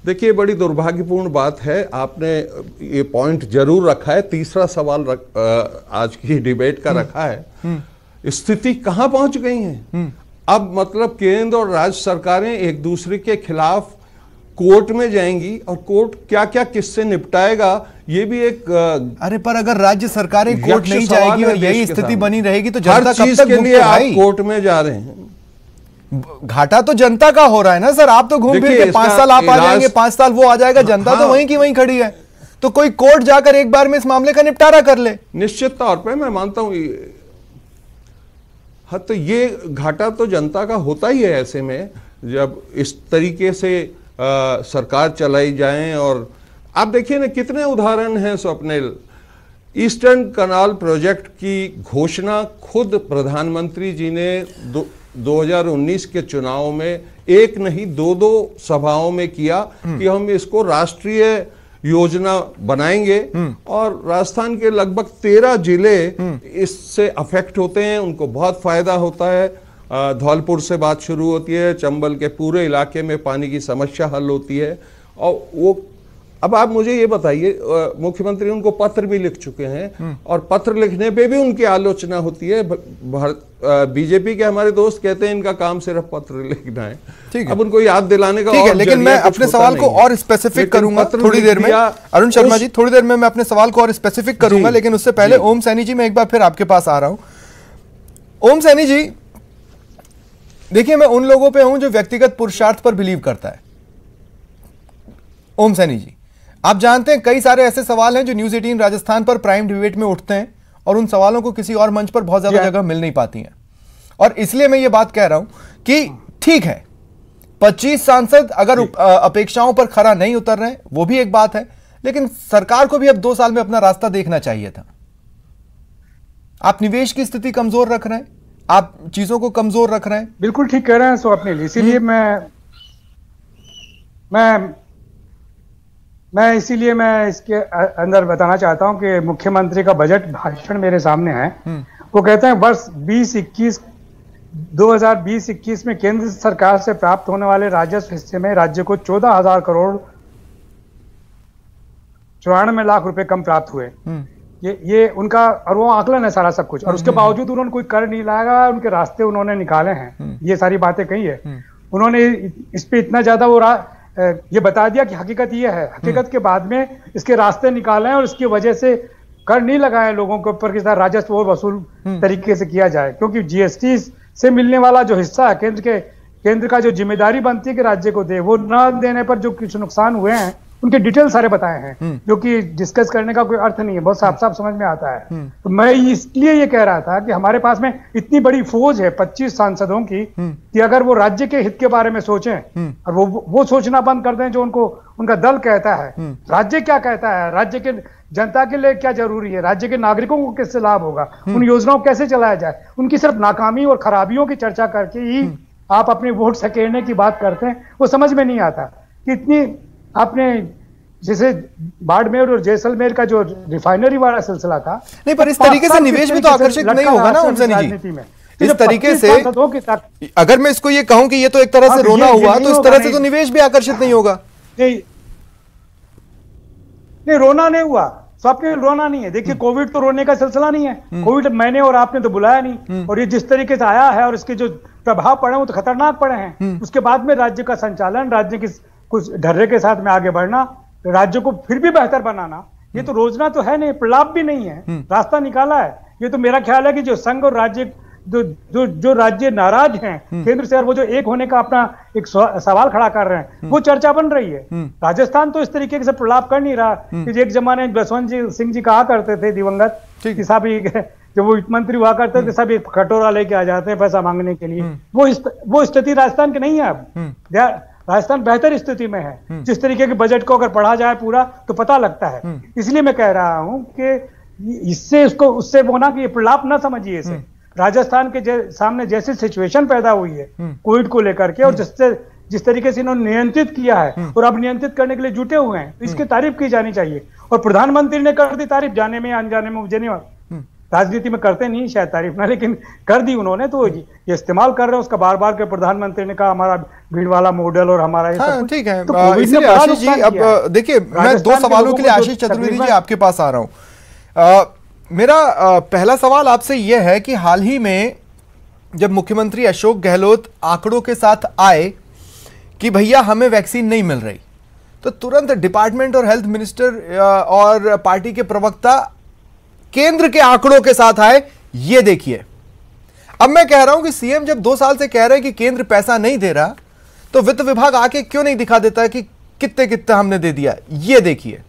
देखिए, बड़ी दुर्भाग्यपूर्ण बात है, आपने ये पॉइंट जरूर रखा है, तीसरा सवाल आज की डिबेट का रखा है। स्थिति कहां पहुंच गई है अब, मतलब केंद्र और राज्य सरकारें एक दूसरे के खिलाफ कोर्ट में जाएंगी और कोर्ट क्या क्या किससे निपटाएगा, ये भी एक अरे पर अगर राज्य सरकारें कोर्ट नहीं जाएगी और यही स्थिति बनी रहेगी तो जनता कब तक के लिए आप कोर्ट में जा रहे हैं? घाटा तो जनता का हो रहा है ना सर, आप तो घूम फिर के 5 साल आप आ जाएंगे, 5 साल वो आ जाएगा, जनता तो वहीं की वहीं खड़ी है। तो कोई कोर्ट जाकर एक बार में इस मामले का निपटारा कर ले। निश्चित तौर पे मैं मानता हूं, हाँ, तो ये घाटा तो जनता का होता ही है ऐसे में, जब इस तरीके से सरकार चलाई जाए। और आप देखिए ना, कितने उदाहरण हैं स्वप्निल। ईस्टर्न कनाल प्रोजेक्ट की घोषणा खुद प्रधानमंत्री जी ने 2019 के चुनाव में एक नहीं 2 सभाओं में किया कि हम इसको राष्ट्रीय योजना बनाएंगे, और राजस्थान के लगभग 13 जिले इससे अफेक्ट होते हैं, उनको बहुत फायदा होता है। धौलपुर से बात शुरू होती है, चंबल के पूरे इलाके में पानी की समस्या हल होती है। और वो, अब आप मुझे ये बताइए, मुख्यमंत्री उनको पत्र भी लिख चुके हैं और पत्र लिखने पे भी उनकी आलोचना होती है। बीजेपी के हमारे दोस्त कहते हैं इनका काम सिर्फ पत्र लिखना है। अब उनको याद दिलाने का, लेकिन मैं अपने सवाल को और स्पेसिफिक करूंगा थोड़ी देर में। अरुण शर्मा जी, थोड़ी देर में मैं अपने सवाल को और स्पेसिफिक करूंगा, लेकिन उससे पहले ओम सैनी जी, मैं एक बार फिर आपके पास आ रहा हूं। ओम सैनी जी, देखिए, मैं उन लोगों पे हूं जो व्यक्तिगत पुरुषार्थ पर बिलीव करता है। ओम सैनी जी, आप जानते हैं कई सारे ऐसे सवाल हैं जो न्यूज़ 18 राजस्थान पर प्राइम डिबेट में उठते हैं और उन सवालों को किसी और मंच पर बहुत ज्यादा जगह मिल नहीं पाती हैं। और इसलिए मैं ये बात कह रहा हूं कि ठीक है, 25 सांसद अगर अपेक्षाओं पर खरा नहीं उतर रहे, वो भी एक बात है, लेकिन सरकार को भी अब 2 साल में अपना रास्ता देखना चाहिए था। आप निवेश की स्थिति कमजोर रख रहे हैं, आप चीजों को कमजोर रख रहे हैं। बिल्कुल ठीक कह रहे हैं स्वप्निल, इसीलिए मैं इसके अंदर बताना चाहता हूं कि मुख्यमंत्री का बजट भाषण मेरे सामने है। वो कहते हैं वर्ष 2020-21 में केंद्र सरकार से प्राप्त होने वाले राजस्व हिस्से में राज्य को 14,000 करोड़ 94 लाख रुपए कम प्राप्त हुए। ये उनका, और वो आकलन है सारा सब कुछ, और उसके बावजूद उन्होंने कोई कर नहीं लगाया, उनके रास्ते उन्होंने निकाले हैं, ये सारी बातें कही है उन्होंने। इस पे इतना ज्यादा वो ये बता दिया कि हकीकत ये है, हकीकत के बाद में इसके रास्ते निकाले हैं और इसकी वजह से कर नहीं लगाए लोगों के ऊपर कि राजस्व और वसूल तरीके से किया जाए। क्योंकि जीएसटी से मिलने वाला जो हिस्सा है, केंद्र का जो जिम्मेदारी बनती है कि राज्य को दे, वो न देने पर जो कुछ नुकसान हुए हैं उनके डिटेल सारे बताए हैं, जो कि डिस्कस करने का कोई अर्थ नहीं है, बहुत साफ साफ समझ में आता है। तो मैं इसलिए ये कह रहा था कि हमारे पास में इतनी बड़ी फौज है 25 सांसदों की, कि अगर वो राज्य के हित के बारे में सोचें और वो सोचना बंद कर दें जो उनका दल कहता है, राज्य क्या कहता है, राज्य के जनता के लिए क्या जरूरी है, राज्य के नागरिकों को किससे लाभ होगा, उन योजनाओं को कैसे चलाया जाए, उनकी सिर्फ नाकामी और खराबियों की चर्चा करके ही आप अपने वोट सकेड़ने की बात करते हैं, वो समझ में नहीं आता कि इतनी आपने जैसे बाड़मेर और जैसलमेर का जो रिफाइनरी वाला सिलसिला था, नहीं, पर इस तरीके से निवेश भी तो आकर्षित नहीं होगा ना ओम सैनी जी। इस तरीके से अगर मैं इसको ये कहूं कि ये तो एक तरह से रोना हुआ, तो इस तरह से तो निवेश भी आकर्षित नहीं होगा। नहीं, रोना नहीं हुआ, स्वप्निल, रोना नहीं है। देखिए, कोविड तो रोने का सिलसिला नहीं है, कोविड मैंने और आपने तो बुलाया नहीं, और ये जिस तरीके से आया है और इसके जो प्रभाव पड़े वो तो खतरनाक पड़े हैं। उसके बाद में राज्य का संचालन, राज्य की कुछ ढर्रे के साथ में आगे बढ़ना, राज्य को फिर भी बेहतर बनाना, ये तो रोजना तो है नहीं, प्रलाप भी नहीं है, रास्ता निकाला है। ये तो मेरा ख्याल है कि जो संघ और राज्य जो राज्य नाराज हैं केंद्र से, और वो जो एक होने का अपना एक सवाल खड़ा कर रहे हैं, वो चर्चा बन रही है। राजस्थान तो इस तरीके से प्रलाप कर नहीं रहा कि एक जमाने में जसवंत सिंह जी कहा करते थे दिवंगत कि साहब जब वो वित्त मंत्री हुआ करते थे, सब एक कटोरा लेके आ जाते हैं पैसा मांगने के लिए। वो स्थिति राजस्थान की नहीं है अब। राजस्थान बेहतर स्थिति में है। जिस तरीके के बजट को अगर पढ़ा जाए पूरा तो पता लगता है। इसलिए मैं कह रहा हूं कि इससे उससे वो ना कि प्रलाप ना समझिए इसे। राजस्थान के सामने जैसी सिचुएशन पैदा हुई है कोविड को लेकर के, और जिस तरीके से इन्होंने नियंत्रित किया है और अब नियंत्रित करने के लिए जुटे हुए हैं, इसकी तारीफ की जानी चाहिए। और प्रधानमंत्री ने कर दी तारीफ, जाने में अनजाने में मुझे नहीं, राजनीति में करते नहीं शायद तारीफ ना, लेकिन कर दी उन्होंने, तो ये इस्तेमाल कर रहे हैं उसका बार बार के। प्रधानमंत्री ने कहा हमारा भीड़वाला मॉडल और हमारा ये सब ठीक है। तो इसलिए आशीष जी, अब देखिए मैं 2 सवालों के लिए आशीष चतुर्वेदी जी आपके पास आ रहा हूं। मेरा पहला सवाल आपसे यह है कि हाल ही में जब मुख्यमंत्री अशोक गहलोत आंकड़ों के साथ आए कि भैया हमें वैक्सीन नहीं मिल रही, तो तुरंत डिपार्टमेंट और हेल्थ मिनिस्टर और पार्टी के प्रवक्ता केंद्र के आंकड़ों के साथ आए। ये देखिए, अब मैं कह रहा हूं कि सीएम जब 2 साल से कह रहे हैं कि केंद्र पैसा नहीं दे रहा, तो वित्त विभाग आके क्यों नहीं दिखा देता है कि कितने कितने हमने दे दिया। ये देखिए,